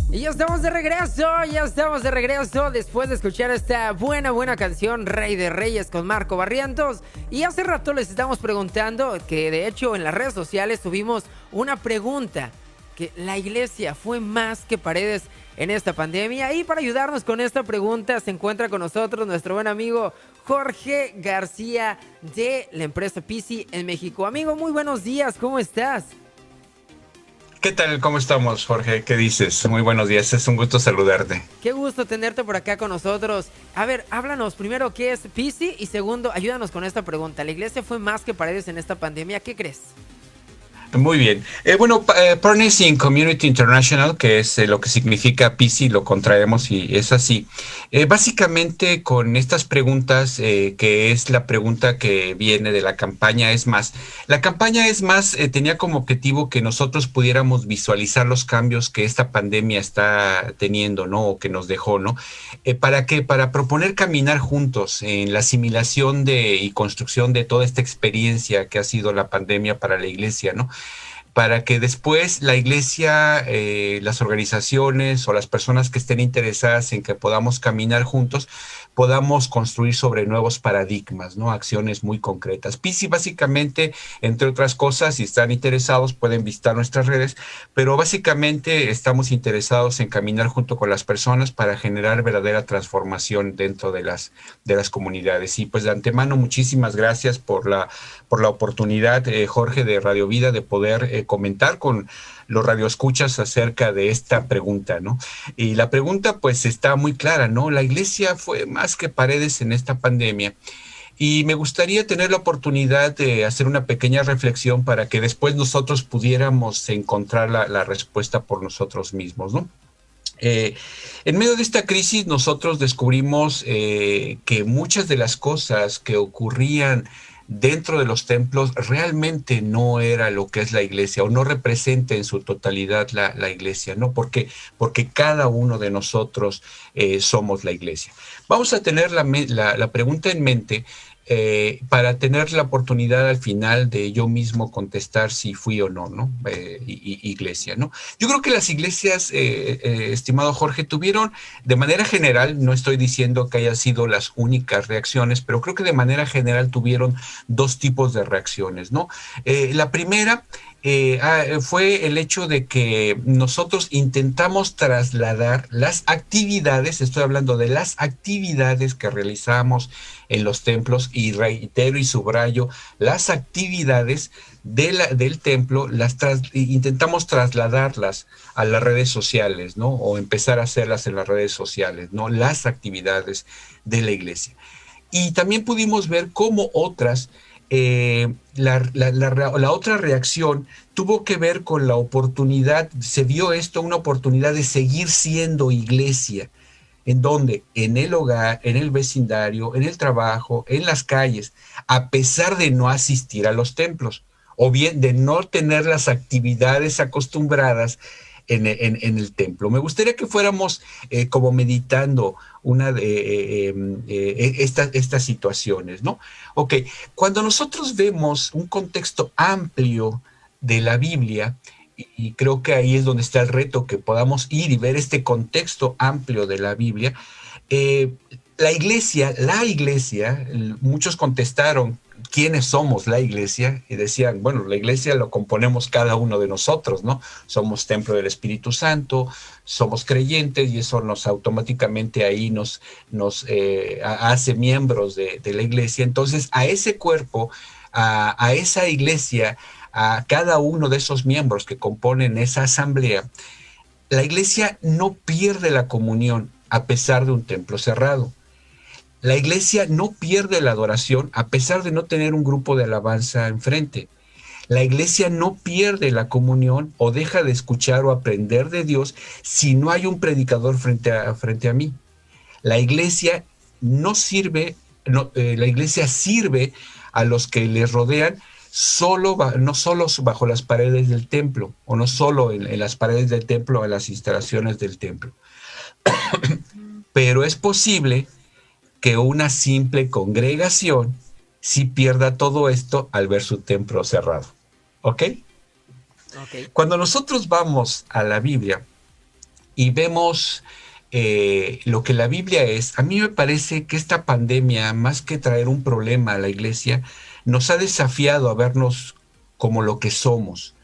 Y ya estamos de regreso después de escuchar esta buena canción Rey de Reyes con Marco Barrientos. Y hace rato les estamos preguntando, que de hecho en las redes sociales tuvimos una pregunta, que la iglesia fue más que paredes en esta pandemia. Y para ayudarnos con esta pregunta se encuentra con nosotros nuestro buen amigo Jorge García de la empresa Pisi en México. Amigo, muy buenos días, ¿cómo estás? ¿Qué tal? ¿Cómo estamos, Jorge? ¿Qué dices? Muy buenos días, es un gusto saludarte. Qué gusto tenerte por acá con nosotros. A ver, háblanos primero qué es Pisi y segundo, ayúdanos con esta pregunta. ¿La iglesia fue más que paredes en esta pandemia? ¿Qué crees? Muy bien. Partners in Community International, que es lo que significa PISI, lo contraemos y es así. Básicamente con estas preguntas, que es la pregunta que viene de la campaña Es Más. La campaña Es Más tenía como objetivo que nosotros pudiéramos visualizar los cambios que esta pandemia está teniendo, ¿no? O que nos dejó, ¿no? ¿Para qué? Para proponer caminar juntos en la asimilación y construcción de toda esta experiencia que ha sido la pandemia para la iglesia, ¿no? Para que después la iglesia, las organizaciones o las personas que estén interesadas en que podamos caminar juntos, podamos construir sobre nuevos paradigmas, ¿no? Acciones muy concretas. Pisi básicamente, entre otras cosas, si están interesados pueden visitar nuestras redes, pero básicamente estamos interesados en caminar junto con las personas para generar verdadera transformación dentro de las comunidades. Y pues de antemano, muchísimas gracias por la oportunidad, Jorge, de Radio Vida, de poder comentar con los radioescuchas acerca de esta pregunta, ¿no? Y la pregunta pues está muy clara, ¿no? La iglesia fue más que paredes en esta pandemia. Y me gustaría tener la oportunidad de hacer una pequeña reflexión para que después nosotros pudiéramos encontrar la respuesta por nosotros mismos, ¿no? Eh, en medio de esta crisis nosotros descubrimos que muchas de las cosas que ocurrían dentro de los templos realmente no era lo que es la iglesia o no representa en su totalidad la iglesia, ¿no? Porque cada uno de nosotros somos la iglesia. Vamos a tener la pregunta en mente, para tener la oportunidad al final de yo mismo contestar si fui o no, ¿no? Iglesia, ¿no? Yo creo que las iglesias, estimado Jorge, tuvieron de manera general, no estoy diciendo que hayan sido las únicas reacciones, pero creo que de manera general tuvieron dos tipos de reacciones, ¿no? La primera fue el hecho de que nosotros intentamos trasladar las actividades, estoy hablando de las actividades que realizamos en los templos, y reitero y subrayo, las actividades del templo, intentamos trasladarlas a las redes sociales, ¿no? O empezar a hacerlas en las redes sociales, ¿no? Las actividades de la iglesia. Y también pudimos ver cómo otras, la otra reacción tuvo que ver con la oportunidad, se vio esto una oportunidad de seguir siendo iglesia. ¿En dónde? En el hogar, en el vecindario, en el trabajo, en las calles, a pesar de no asistir a los templos, o bien de no tener las actividades acostumbradas en el templo. Me gustaría que fuéramos como meditando una de estas situaciones, ¿no? Ok, cuando nosotros vemos un contexto amplio de la Biblia, y creo que ahí es donde está el reto, que podamos ir y ver este contexto amplio de la Biblia. Eh, la iglesia, muchos contestaron, ¿quiénes somos la iglesia? Y decían, bueno, la iglesia lo componemos cada uno de nosotros, ¿no? Somos templo del Espíritu Santo, somos creyentes y eso nos automáticamente ahí nos hace miembros de la iglesia. Entonces, a ese cuerpo, a esa iglesia, a cada uno de esos miembros que componen esa asamblea, la iglesia no pierde la comunión a pesar de un templo cerrado. La iglesia no pierde la adoración a pesar de no tener un grupo de alabanza enfrente. La iglesia no pierde la comunión o deja de escuchar o aprender de Dios si no hay un predicador frente a mí. La iglesia no sirve, no, la iglesia sirve a los que les rodean no solo bajo las paredes del templo, o no solo en las paredes del templo, en las instalaciones del templo. Pero es posible que una simple congregación sí pierda todo esto al ver su templo cerrado. ¿Ok? Ok. Cuando nosotros vamos a la Biblia, y vemos lo que la Biblia es, a mí me parece que esta pandemia, más que traer un problema a la iglesia, nos ha desafiado a vernos como lo que somos,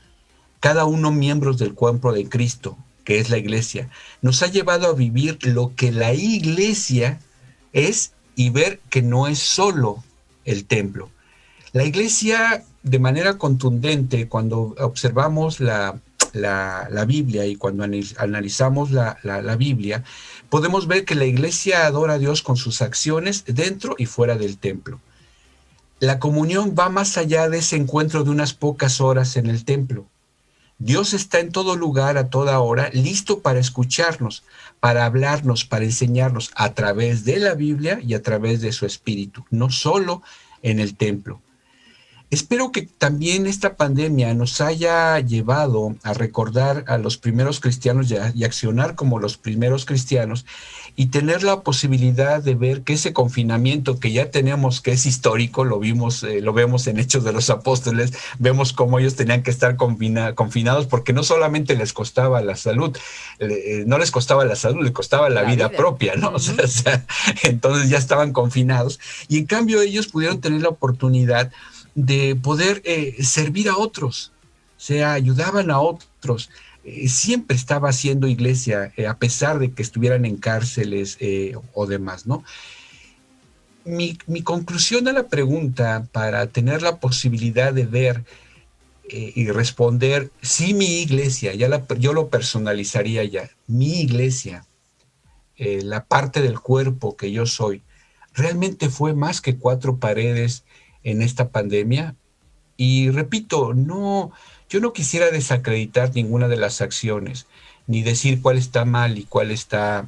cada uno miembros del cuerpo de Cristo, que es la iglesia, nos ha llevado a vivir lo que la iglesia es y ver que no es solo el templo. La iglesia, de manera contundente, cuando observamos la Biblia y cuando analizamos la Biblia, podemos ver que la iglesia adora a Dios con sus acciones dentro y fuera del templo. La comunión va más allá de ese encuentro de unas pocas horas en el templo. Dios está en todo lugar, a toda hora, listo para escucharnos, para hablarnos, para enseñarnos a través de la Biblia y a través de su Espíritu, no solo en el templo. Espero que también esta pandemia nos haya llevado a recordar a los primeros cristianos y accionar como los primeros cristianos y tener la posibilidad de ver que ese confinamiento que ya tenemos, que es histórico, lo vemos en Hechos de los Apóstoles, vemos cómo ellos tenían que estar confinados porque no solamente les costaba la salud, no les costaba la salud, les costaba la vida propia, ¿no? Uh-huh. O sea, entonces ya estaban confinados y en cambio ellos pudieron tener la oportunidad de poder servir a otros, o sea, ayudaban a otros. Siempre estaba haciendo iglesia, a pesar de que estuvieran en cárceles o demás, ¿no? Mi conclusión a la pregunta, para tener la posibilidad de ver y responder, sí, mi iglesia, yo lo personalizaría ya, mi iglesia, la parte del cuerpo que yo soy, realmente fue más que 4 paredes en esta pandemia. Y repito, yo no quisiera desacreditar ninguna de las acciones, ni decir cuál está mal y cuál está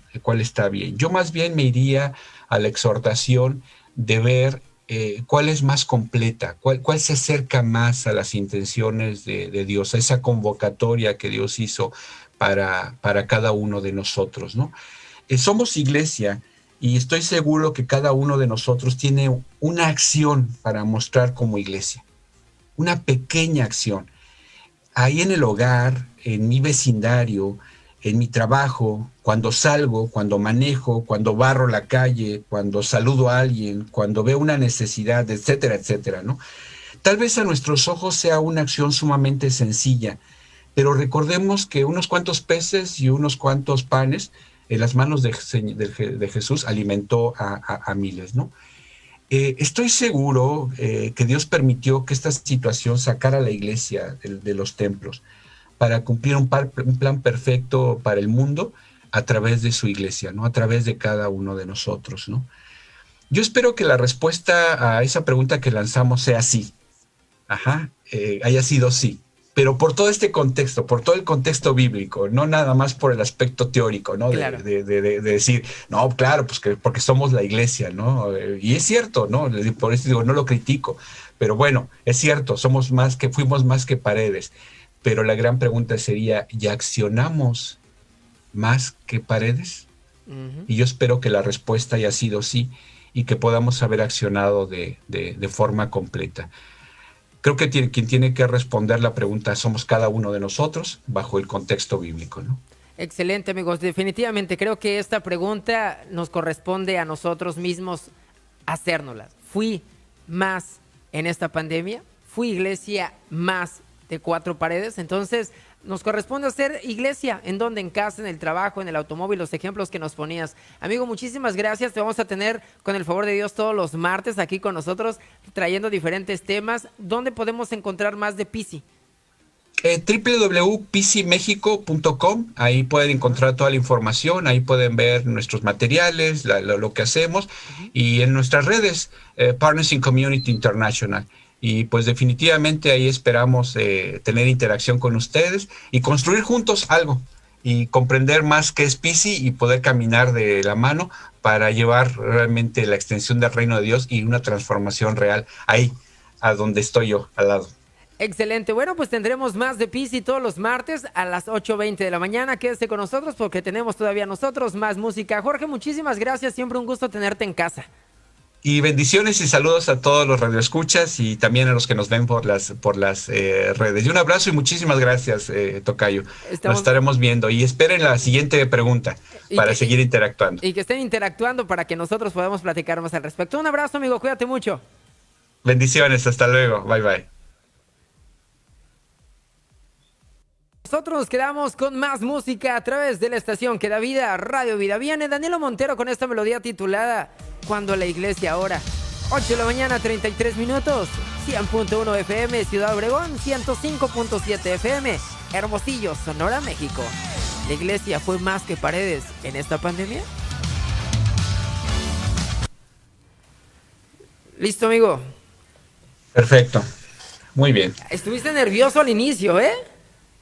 bien. Yo más bien me iría a la exhortación de ver cuál es más completa, cuál se acerca más a las intenciones de Dios, a esa convocatoria que Dios hizo para cada uno de nosotros, ¿no? Somos iglesia. Y estoy seguro que cada uno de nosotros tiene una acción para mostrar como iglesia, una pequeña acción. Ahí en el hogar, en mi vecindario, en mi trabajo, cuando salgo, cuando manejo, cuando barro la calle, cuando saludo a alguien, cuando veo una necesidad, etcétera, etcétera, ¿no? Tal vez a nuestros ojos sea una acción sumamente sencilla, pero recordemos que unos cuantos peces y unos cuantos panes en las manos de Jesús alimentó a miles, ¿no? Estoy seguro que Dios permitió que esta situación sacara a la iglesia de los templos para cumplir un plan perfecto para el mundo a través de su iglesia, ¿no? A través de cada uno de nosotros, ¿no? Yo espero que la respuesta a esa pregunta que lanzamos sea sí. Haya sido sí. Pero por todo este contexto, por todo el contexto bíblico, no nada más por el aspecto teórico, ¿no? Claro. De decir, no, claro, pues porque somos la iglesia, ¿no? Y es cierto, ¿no? Por eso digo, no lo critico, pero bueno, es cierto, fuimos más que paredes. Pero la gran pregunta sería, ¿ya accionamos más que paredes? Uh-huh. Y yo espero que la respuesta haya sido sí y que podamos haber accionado de forma completa. Creo que quien tiene que responder la pregunta somos cada uno de nosotros bajo el contexto bíblico, ¿no? Excelente, amigos. Definitivamente creo que esta pregunta nos corresponde a nosotros mismos hacérnosla. ¿Fui más en esta pandemia? ¿Fui iglesia más de 4 paredes? Entonces nos corresponde hacer iglesia. ¿En dónde? En casa, en el trabajo, en el automóvil, los ejemplos que nos ponías. Amigo, muchísimas gracias. Te vamos a tener, con el favor de Dios, todos los martes aquí con nosotros, trayendo diferentes temas. ¿Dónde podemos encontrar más de Pisi? www.pisimexico.com. Ahí pueden encontrar toda la información, ahí pueden ver nuestros materiales, lo que hacemos, y en nuestras redes, Partners in Community International. Y pues definitivamente ahí esperamos tener interacción con ustedes y construir juntos algo y comprender más qué es Pisi y poder caminar de la mano para llevar realmente la extensión del reino de Dios y una transformación real ahí, a donde estoy yo, al lado. Excelente. Bueno, pues tendremos más de Pisi todos los martes a las 8:20 de la mañana. Quédese con nosotros porque tenemos todavía nosotros más música. Jorge, muchísimas gracias. Siempre un gusto tenerte en casa. Y bendiciones y saludos a todos los radioescuchas y también a los que nos ven por las redes. Y un abrazo y muchísimas gracias, Tocayo. Nos estaremos viendo y esperen la siguiente pregunta para seguir interactuando. Y que estén interactuando para que nosotros podamos platicar más al respecto. Un abrazo, amigo, cuídate mucho. Bendiciones, hasta luego, bye bye. Nosotros nos quedamos con más música a través de la estación que da vida, Radio Vida. Viene Danilo Montero con esta melodía titulada Cuando la Iglesia Ora. 8 de la mañana, 33 minutos. 100.1 FM, Ciudad Obregón. 105.7 FM, Hermosillo, Sonora, México. ¿La iglesia fue más que paredes en esta pandemia? ¿Listo, amigo? Perfecto. Muy bien. Estuviste nervioso al inicio, ¿eh?